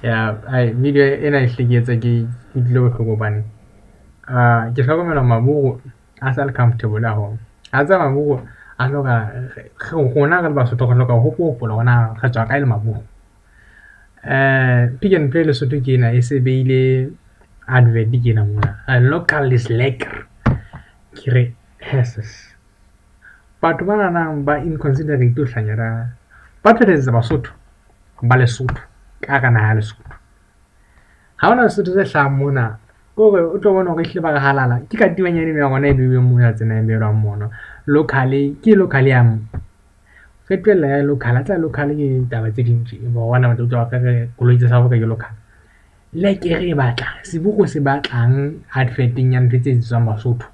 ya video ena e hleketsa ke tlile bohloko hobane ke hlokomela Maburu a sa le comfortable haholo a tsa Maburu a hloka rona re le Basotho re hloka hopola hona re tswa kae le Maburu. Pick and Pay Lesotho ke ena e se beile advert ke ena mona local is lekker ke re heses batho ba nanang ba inconsiderate o hlanyana ba phethetse Basotho ba Lesotho ka naha ya Lesotho ha hona Lesotho se hlahang mona kore o tlo bona hore ehlile ba re halala ke ka tibanyane ya gona e beiweng mona tsena e beelwang mono locally ke local ya fetwella ya local tsa local ke taba tse ding tje ba bona batho tswa ka koloi tsa sa ka ke local le ke re batla sebuko se batlang adverting ya ntse tse tswang Basotho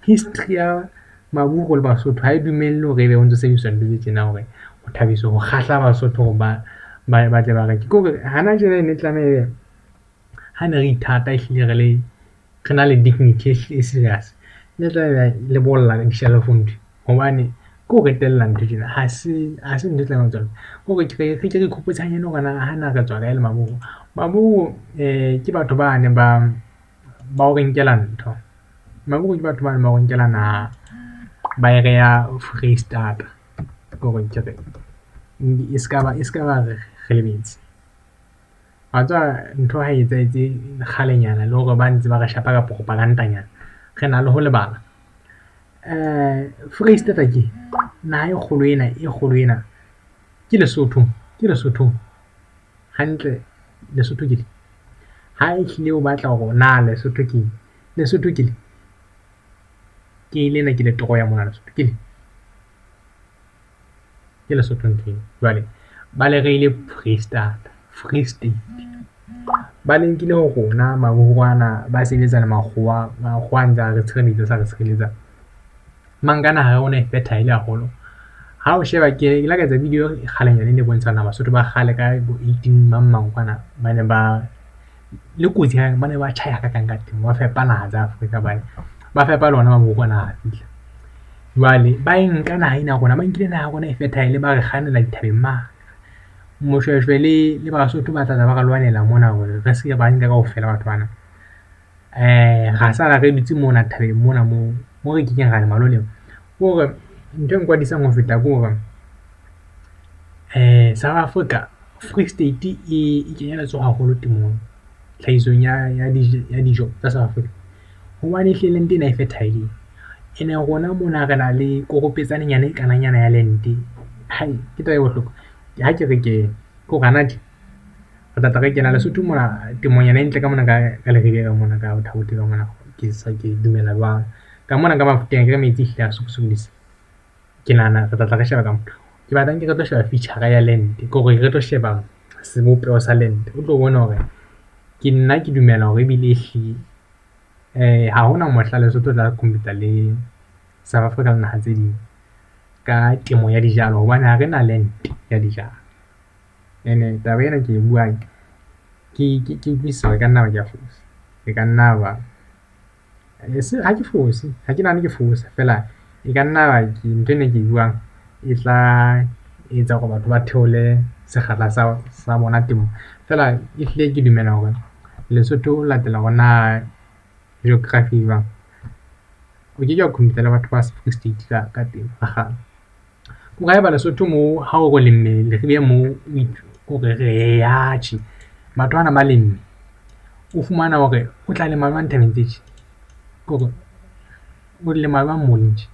history ya Maburu le Basotho ha e dumelle hore ebe o ntse sebediswa ntse tsena hore o thabiso ho kgahla Basotho ho ba tle ba reke kore hana jele ne tlameha ha ne re ithata ehlile re na le dignity e serious ne tla le bolla ka di-cellphone hobane ko re tella ntho tjena ha se ntho tla tswa ko re ke ikhuputsanya no kana hana ka tswa ka ile Maburu ke batho ba ne ba o renkela ntho Maburu ke batho ba ne ba o renkela na ba re ya Freestata ko re ke re iskaba re lebetse a tswa ntho ha e etsetse kgalenyana le hore ba ntse ba re shapa ka propagandanyana re na le ho lebala Freestata ke naha e kgolo ena ke Lesotho hantle Lesotho ke ha e hlile o batla hore na Lesotho ke lena ke le toro ya mona Lesotho ke Lesotho ntho jwale ba le re ile Free State ba lenkile ho rona maburuana ba sebetsa le makgowa ntsa re tshireletsa mangana ha ona e fetha ile haholo ha o sheba ke la ka etsa video kgalenyane ne bontshana Basotho ba khale ka bo 18 mang kwana ba ne ba le kotsi ha ba ne ba tjhaya ka teng ba fepa naha tsa Afrika ba fepa lona maburuana ha fihla jwale ba enka naha ena rona ba nkile naha rona e fetha ile ba re kganela dithabeng ma moshweshwe le Basotho ba tla ba ka lwanela mona hore re se ba nka kaofela batho bana ga sa re dutse mona thabeng mona mo re kekeng ga le malolemo hore ntho e nkwadisang ho feta ke hore South Africa Free State e kenya letsoho haholo temong tlhahisong ya dijo tsa South Africa hobane ehlile lente ena e fetha ile ene rona mona re na le koropetsanenyana e kananyana ya lente hai ke taba e bohloko ha ke re ke ko ganadi re tla re kena Lesotho mona temonyana e ntle ka mona ka leribe ka mona ka bothabothi ka mona ke dumela jwang ka mona ka mafuteng ke metsi hlile a sokodisa ke nana re tla re sheba ka mona ke batla nke re tlo sheba feature ya lente ko re tlo sheba sebopeho sa lente o tlo bona hore ke nna ke dumela hore ebile ehlile ha hona mohla Lesotho tla compete le South Africa le naha tse ding ka temo ya dijalo hobane ha re na lente ya dijalo ene taba ena ke e buang ke utlwisisa ka nna ba ke fosa e ka nna ba ha ke fose ha ke nahane ke fosa fela e ka nna ba ke ntho ne ke buang e tla etsa hore batho ba theole sekgahla sa bona temo fela ehlile ke dumela hore Lesotho latela rona geography bang o ke wa compete le batho ba Free State ka temo ga go Haeba Lesotho mo ha o go lemme le re mo o re ya tshi batho bana ba lemme o fumana hore o tla le malwa nthabeng tse tshi kore o le malwa monje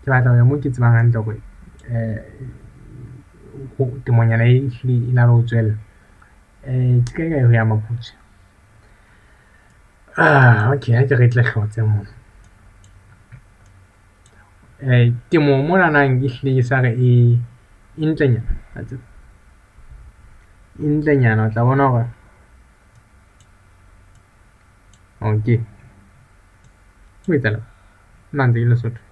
ke batla ho ya mo ke tsebang hantle hore temonyana e hlile e na le ho tswella ke ka ho ya Maputshe okay ha ke re tle hlotse mo temo mona nang e hlile sa re e ntlenyana o tla bona hore okay o etsahala nna ntse ke Lesotho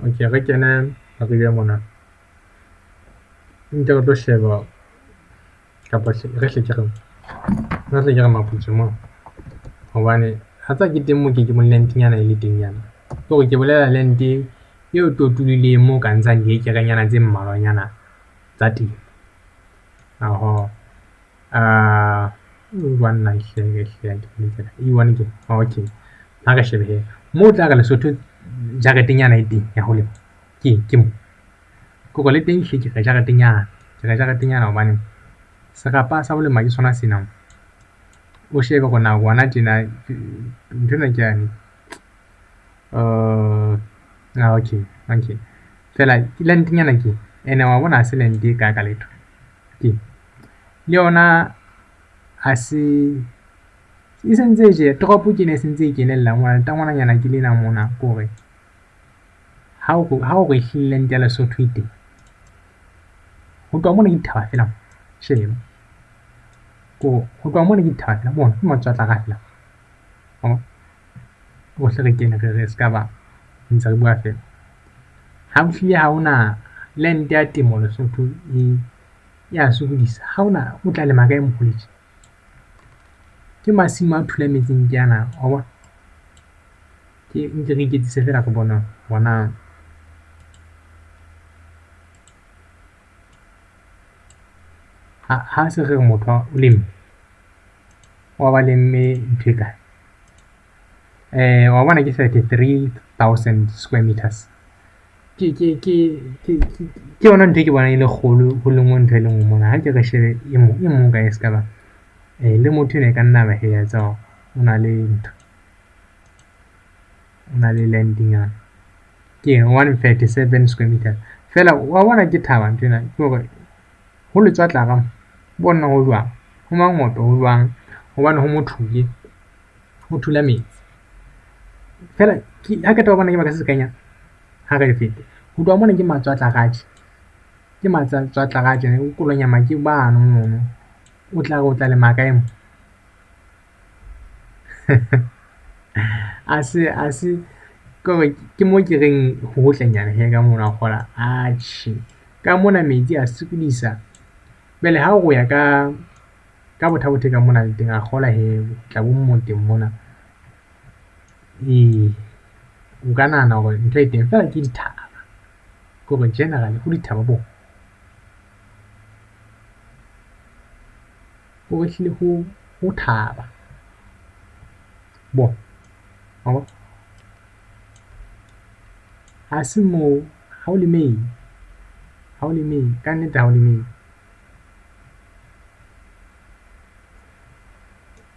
okay re kene re be mona ntse re tlo sheba kapa re hle ke re maputso moo hobane ha tsa ke teng moo ke mo lentinyana e le teng yana ke ke bolela lente eo totulileng moo ka ntshang diekerenyana tse mmalwanyana tsa temo. Aho one one ke okay ha re shebe he moo tla ka Lesotho jaretenyana e teng ya ho lema ke mo kore le teng hle ke re jaretenyana hobane serapa sa ho lema ke sona sena o shebe go nakwana tjena nthwena ke yane okay fela ke lentinyana ke ene wa bona ha se lente e ka letho ke le yona ha se e sentse je toropo ke ne sentse e kenella mona tangwananyana ke lena mona kore ha o re ehlile lente ya Lesotho e teng ho tloha mona ke dithaba fela shebe ho tloha mona ke dithaba fela bona ke matswatla ka fela bohle re kene re ska ba ntse re bua fela ha hlile ha ona lente ya temo Lesotho ya sokodisa ha ona o tla lema kae moholetsi ke masimo a thulametseng ke yana wa bona ke ntse re iketsise fela re bona ha se re motho o lemme wa ba lemme ntho e kae wa bona ke 33,000 square meters ke yona ntho e ke bona e le kgolo ho lengwe ntho e le nngwe mona ha ke re shebe e mong ka e ska ba le motho ene ka nna ba he ya tsao o na le landing ke 137 square meters fela wa bona ke thaba ntwena ke hore ho letswatla ga bona ho jwang ho mangoto ho jwang hobane ho mothuye ho thula metsi fela ha ke taba bona ke ba ka se kanya ha re fete ho tloha mona ke matswatla gaje o kolonyama ke bano mono o tla le makae mo ase kore ke mo ke reng ho hotlenyana he ka mona kgola ka mona metsi a sokodisa bele ha o ya ka bothabothe ka mona le teng a kgola he tla bo mo teng mona o ka nahana hore ntho e teng fela ke dithaba kore generally ho dithaba bo ho hlile ho thaba bo ha se mo ha o lemei ka nnete ha o lemei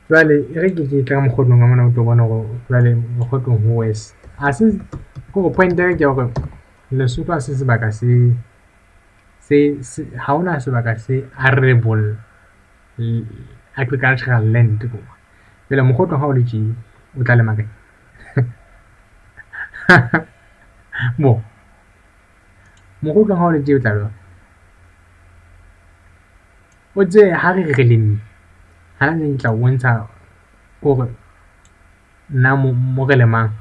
jwale e re ke tla ka mokgotlong ka mona o tlo bona hore jwale mokgotlong ho wes ha se kore point ya ke hore Lesotho ha se sebaka se ha ona sebaka se arable agricultural land jwale mokgotlong ha o le tje o tla lema kae bo mokgotlong ha o le tje o tla lema o tse ha re lemme ha ne ntla o bontsha kore nna mo re lemang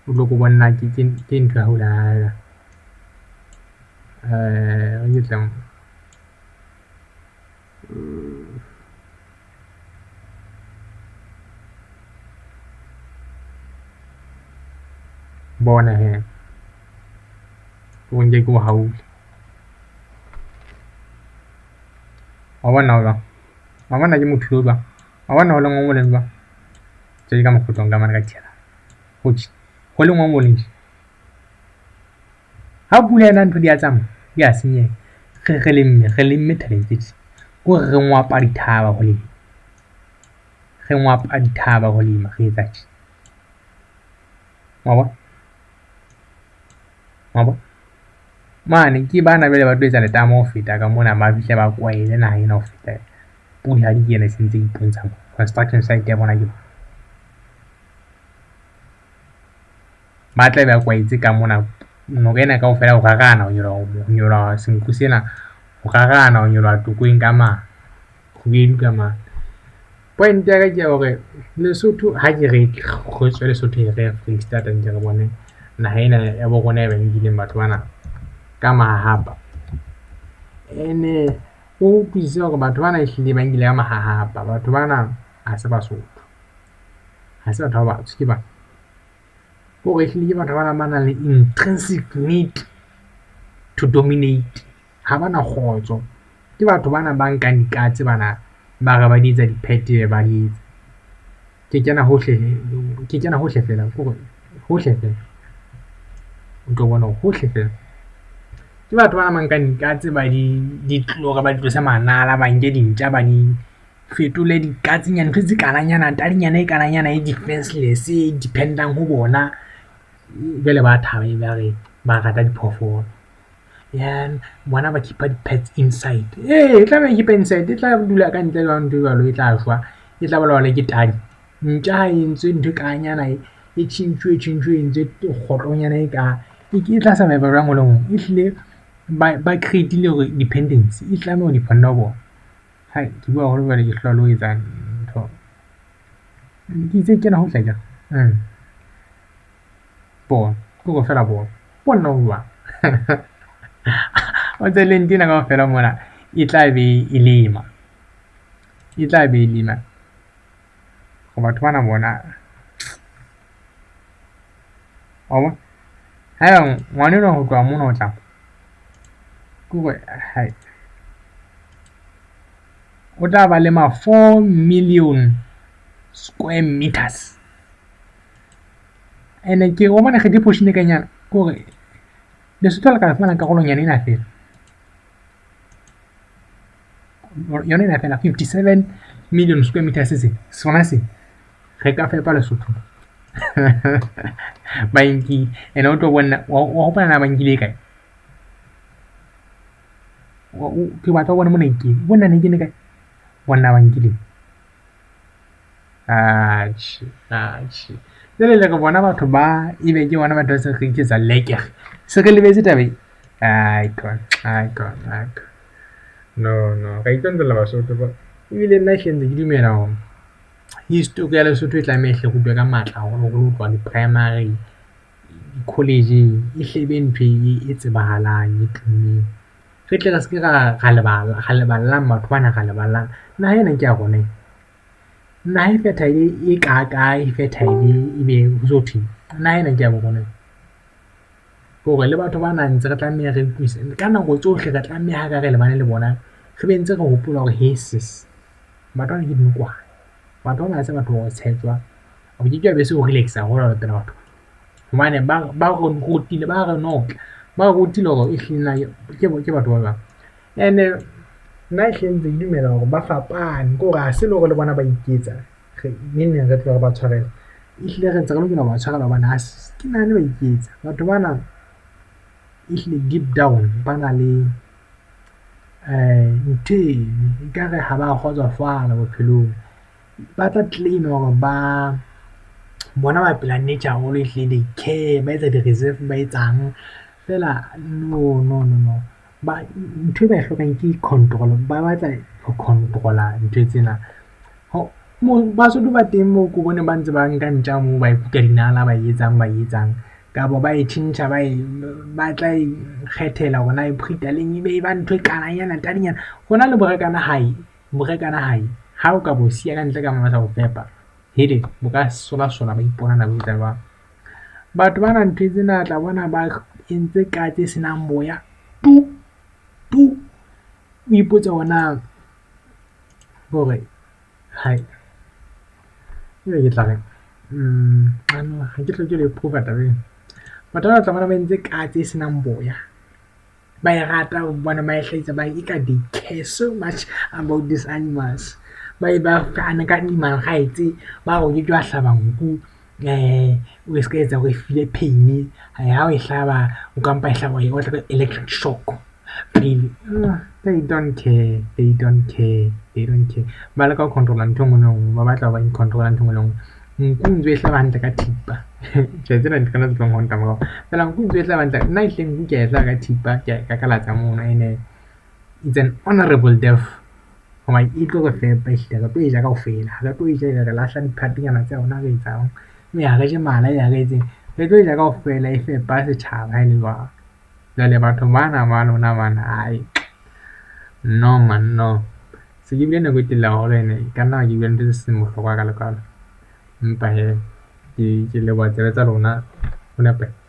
o tlo go bona ke ntho ya ho lala ke tla bona he o nge go haufi wa bona ke motho yo jwang wa bona ho lengwe mo le jwang tse ka mokgotlong ka mana ka tshela ho lengwe mo le ha pula ena ntho di a tsamaya di a senyeha re lemme thabeng tse tse ko re ngwapa dithaba ho lema re etsa tje wa bona mane ke bana bele ba tlo etsa letamo ho feta ka mona ba fihle ba kwaele naha ena ho feta pudi ha di kena sentse ipontsha construction site ya bona ke ba tla ba kwaetse ka mona no kena kaofela ho rarana ho nyola senku sena ho rarana ho nyola tokoeng ka ma khubedu ka ma point ya ka ke hore Lesotho ha ke re go tswe Lesotho e re Free State nje re bone naha ena ya bo rona e ba nkileng batho bana ka mahahapa ene o utlwisise hore batho bana ehlile ba nkile ka mahahapa. Batho bana ha se Basotho, ha se batho ba batsho, ke bana hore ehlile ke batho bana ba nang le intrinsic need to dominate. Ha bana kgotso, ke batho bana ba nkang dikatse bana ba re ba di etsa di-pet ba di etsa. Ke kena hohle fela kore hohle fela o tlo bona hore hohle fela ke batho bana ba nkang dikatse ba di tlore ba di tlose manala, ba nke dintja ba di fetole dikatsenyana, ntho tse kananyana, tadinyana e kananyana e defenseless e dependang ho bona. Jwale ba thaba ba re ba rata diphoofolo, bona ba keepa di-pets inside. E tlameha keepa inside, e tla dula ka ntle jwang ntho jwalo, e tla shwa, e tla balaola ke tadi. Ntja ha e entswe ntho e kananyana e tjhentjhuwe e entswe kgotlonyana e ka e tla survive jwang ho le ngwe. Ehlile ba create-ile hore dependency e tlameha ho depend-a ho bona. Hai, ke bua haholo jwale ke hlola le ho etsa ntho ke itse kena hohle ka bona kore fela bona ho jwang. O tse leng tena kaofela mona e tla be e lema go batho bana bona wa bona. Haeba ngwanenwa ho tloha mona o tla kore hai o tla ba lema 4 million square meters, ene ke o bona kgethe portion e kanyana kore Lesotho le ka fana karolonyana ena fela, yona ena fela 57 million square meters. Sona se re ka fepa Lesotho ba nkile, ene o tlo bona wa hopola na ba nkile kae. Ke batla ho bona mona ke bona ne ke ne kae bona ba nkile. Jwale le re bona batho ba ebe ke bona batho ba se re iketsa lekere, se re lebetse tabe. No, ka itondela Basotho ba ebile nna hle ntse ke dumela hore history ya Lesotho e tlameha hle rutwe ka matla haholo ho tloha di-primary, di-college, e hle be ntho e tsebahalang, e tummeng. Re tle re se ke ra leballang batho bana, ra leballang naha ena ke ya rona. Naha e fertile e kae e fertile ebe ho so thwe naha ena ke ya bo rona. Hore le batho bana ntse re tlameha re utlwise ka nako tsohle, re tlameha ka re lebane le bona, re be ntse re hopola hore hesus batho bana ke dinokwane. Batho bana ha se batho ba tshehetswa, o ke be se o relaxa ho la latela batho hobane ba re rutile, ba re notla, ba rutile hore ehlile ke batho ba bang. And nna ehlile ntse ke dumela hore ba fapane kore ha se le hore le bona ba iketsa neng re tlo re ba tshwarela, ehlile re ntse re lokela ho ba tshwarela hobane ke nahane ba iketsa. Batho bana ehlile deep down ba na le ntho ekare ha ba kgotsofala bophelong, ba tla claim-a hore bona ba phela nature haholo, ehlile they care, ba etsa di-reserve, ba etsang fela. No, ntho e ba e hlokang ke control, ba batla ho control-a ntho tsena. Basotho ba teng moo ko bone ba ntse ba nka ntja moo ba ikuta dinala, ba etsang kapa ba e tjhentjha, ba tla ikgethela hore na e breed-a leng, ebe e ba ntho e kananyana tadinyana. Hona le borekana hae ha o ka bo siya ka ntle ka mona sa ho fepa, hele bo ka sola ba ipona na bo etsa jwang. Batho bana ntho tsena tla bona ba entse katse e senang boya tu o ipotsa hona hore hai ke tla reng ha ke tlo le proof tabeng. Batho ba tla bona ba entse katse e senang boya, ba e rata bona, ba e hlahisa, ba e ka they care so much about these animals. Ba fana ka di-rights, ba re ke tlo hlaba nku o se ka etsa hore e feel pain, ha o e hlaba o ka mpa e hlaba o tla electric shock pele. They don't care. Ba leka ho controla ntho engwe le engwe, ba batla ba controla ntho engwe le engwe. Nku ntse e hlaba hantle ka thipa tsena di kana tse tswang ho nta morao fela, nku ntse e hlaba hantle. Nna ehlile nku ke a e hlaba ka thipa, ke a kakalatsa mona, ene it's an honourable death hoba e tlo re fepa, ehlile re tlo e ja kaofela, re tlo e ja, re lahla diphatanyana tsa yona, re etsang mme ha re je mala, ya re etseng, re tlo e ja kaofela, e fepa setjhaba ha e le jwang. Jwale batho bana ba lona bana hai No man no. Se ke bile nako e telele haholo ene ka nna ke bua ntho tse seng bohlokwa hakalo, empa hee ke leboha tsebe tsa lona ho nepahetse.